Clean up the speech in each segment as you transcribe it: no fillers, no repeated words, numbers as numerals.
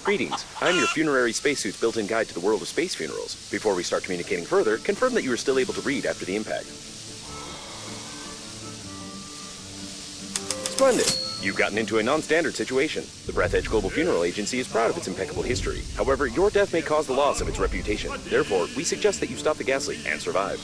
Greetings, I'm your funerary spacesuit's built-in guide to the world of space funerals. Before we start communicating further, confirm that you are still able to read after the impact. Splendid! You've gotten into a non-standard situation. The Breathedge Global Funeral Agency is proud of its impeccable history. However, your death may cause the loss of its reputation. Therefore, we suggest that you stop the gas leak and survive.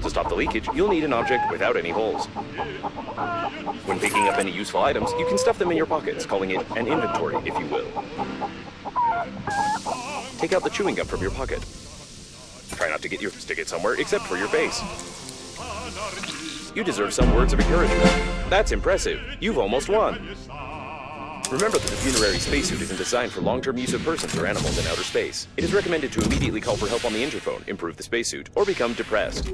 To stop the leakage, you'll need an object without any holes. When picking up any useful items, you can stuff them in your pockets, calling it an inventory, if you will. Take out the chewing gum from your pocket. Try not to stick it somewhere except for your face. You deserve some words of encouragement. That's impressive. You've almost won. Remember that the funerary spacesuit isn't designed for long-term use of persons or animals in outer space. It is recommended to immediately call for help on the interphone, improve the spacesuit, or become depressed.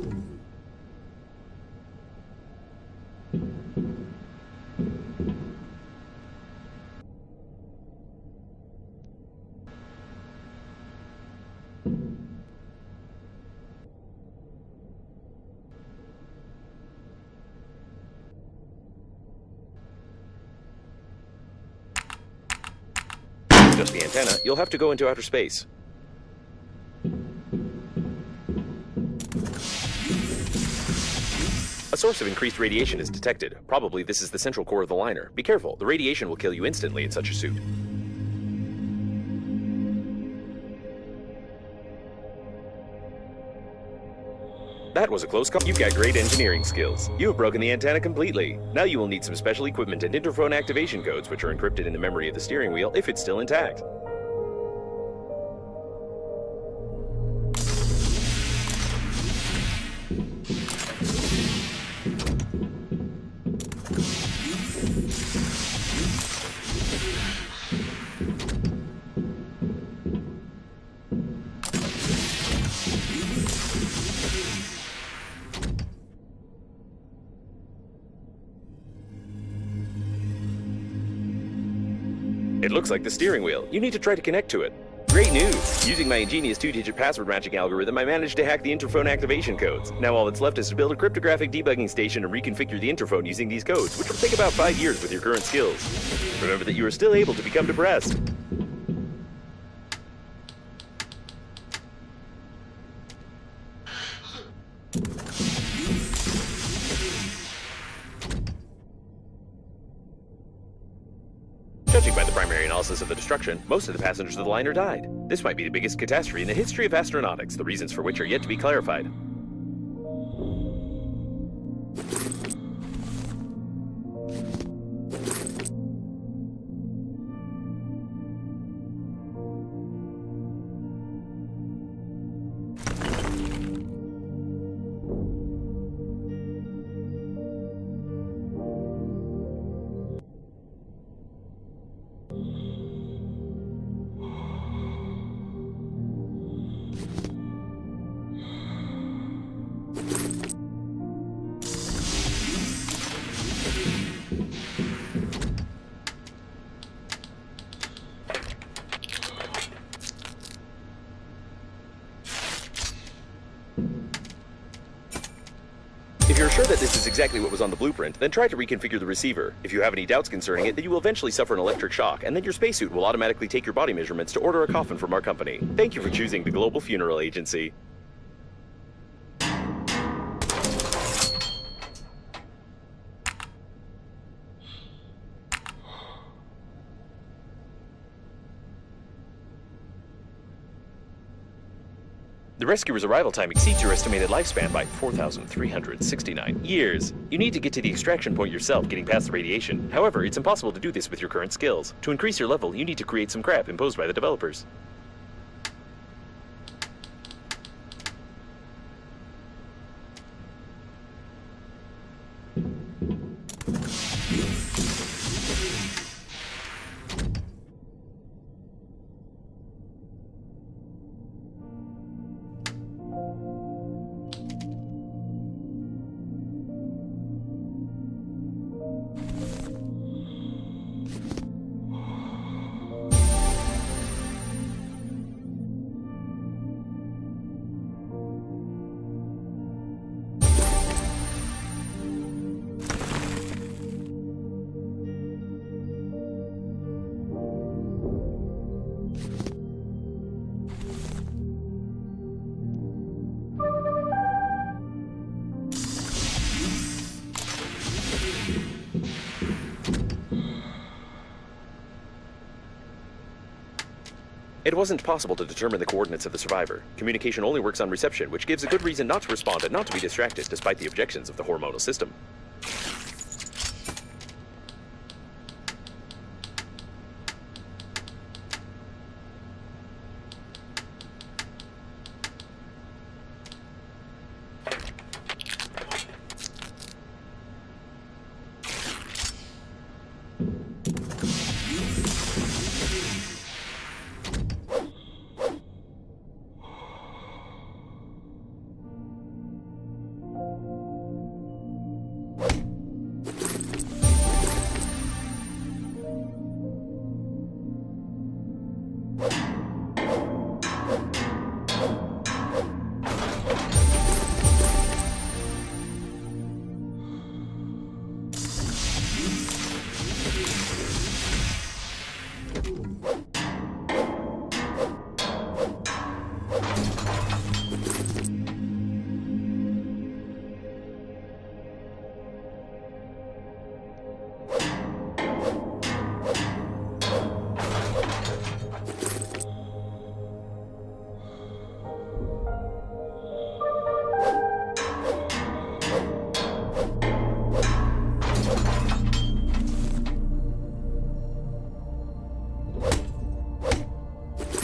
Just the antenna, you'll have to go into outer space. A source of increased radiation is detected. Probably this is the central core of the liner. Be careful, the radiation will kill you instantly in such a suit. That was a close call. You've got great engineering skills. You have broken the antenna completely. Now you will need some special equipment and interphone activation codes, which are encrypted in the memory of the steering wheel if it's still intact. It looks like the steering wheel. You need to try to connect to it. Great news! Using my ingenious 2-digit password matching algorithm, I managed to hack the interphone activation codes. Now all that's left is to build a cryptographic debugging station and reconfigure the interphone using these codes, which will take about 5 years with your current skills. Remember that you are still able to become depressed. Judging by the primary analysis of the destruction, most of the passengers of the liner died. This might be the biggest catastrophe in the history of astronautics, the reasons for which are yet to be clarified. If you're sure that this is exactly what was on the blueprint, then try to reconfigure the receiver. If you have any doubts concerning it, then you will eventually suffer an electric shock, and then your spacesuit will automatically take your body measurements to order a coffin from our company. Thank you for choosing the Global Funeral Agency. The rescuer's arrival time exceeds your estimated lifespan by 4,369 years. You need to get to the extraction point yourself, getting past the radiation. However, it's impossible to do this with your current skills. To increase your level, you need to create some crap imposed by the developers. It wasn't possible to determine the coordinates of the survivor. Communication only works on reception, which gives a good reason not to respond and not to be distracted, despite the objections of the hormonal system.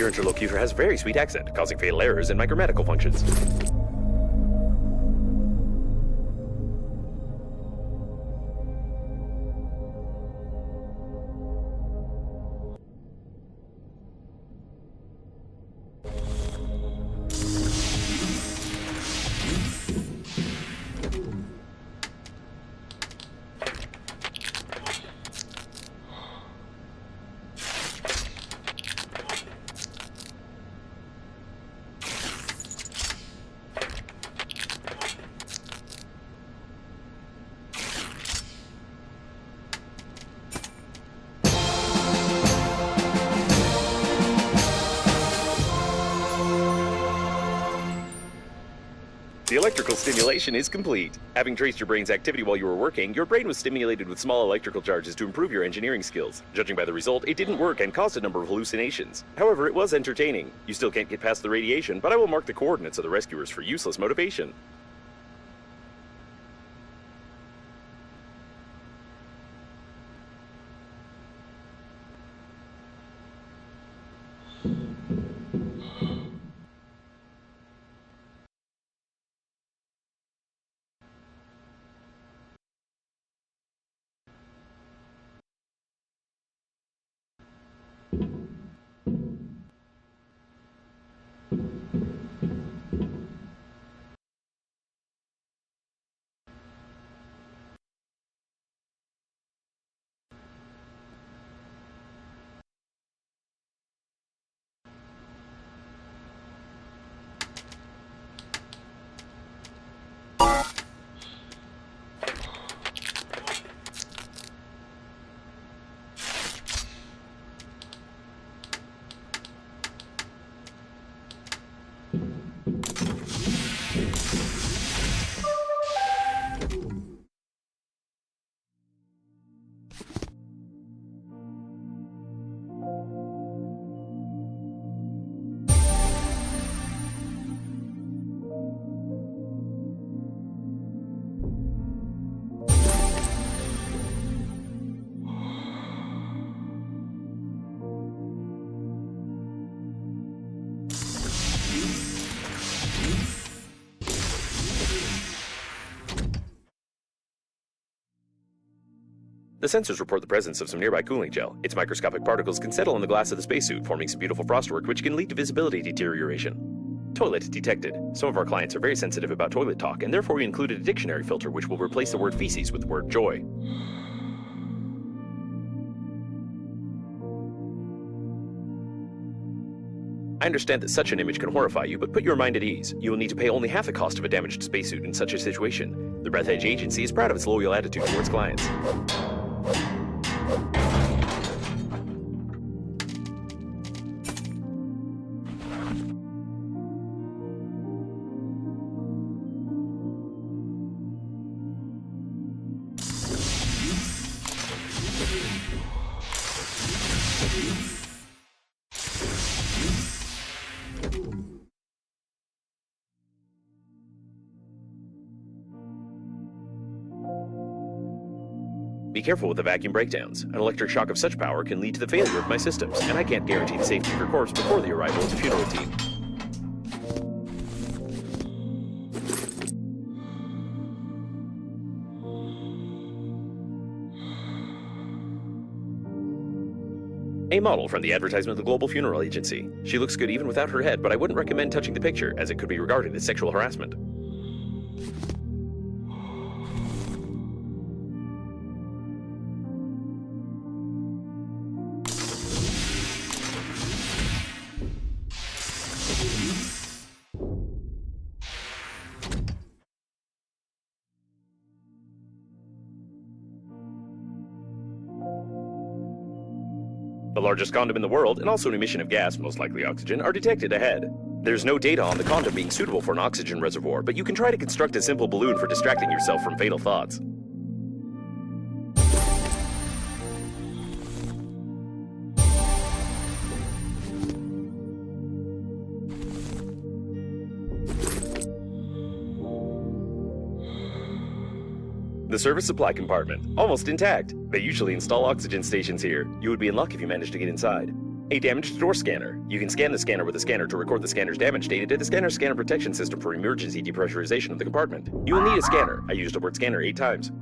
Your interlocutor has a very sweet accent, causing fatal errors in my grammatical functions. The electrical stimulation is complete. Having traced your brain's activity while you were working, your brain was stimulated with small electrical charges to improve your engineering skills. Judging by the result, it didn't work and caused a number of hallucinations. However, it was entertaining. You still can't get past the radiation, but I will mark the coordinates of the rescuers for useless motivation. The sensors report the presence of some nearby cooling gel. Its microscopic particles can settle on the glass of the spacesuit, forming some beautiful frostwork which can lead to visibility deterioration. Toilet detected. Some of our clients are very sensitive about toilet talk, and therefore we included a dictionary filter which will replace the word feces with the word joy. I understand that such an image can horrify you, but put your mind at ease. You will need to pay only half the cost of a damaged spacesuit in such a situation. The Breathedge agency is proud of its loyal attitude towards clients. Be careful with the vacuum breakdowns. An electric shock of such power can lead to the failure of my systems, and I can't guarantee the safety of your corpse before the arrival of the funeral team. A model from the advertisement of the Global Funeral Agency. She looks good even without her head, but I wouldn't recommend touching the picture, as it could be regarded as sexual harassment. The largest condom in the world, and also an emission of gas, most likely oxygen, are detected ahead. There's no data on the condom being suitable for an oxygen reservoir, but you can try to construct a simple balloon for distracting yourself from fatal thoughts. The service supply compartment, almost intact. They usually install oxygen stations here. You would be in luck if you managed to get inside. A damaged door scanner. You can scan the scanner with a scanner to record the scanner's damage data to the scanner's scanner protection system for emergency depressurization of the compartment. You will need a scanner. I used the word scanner 8 times.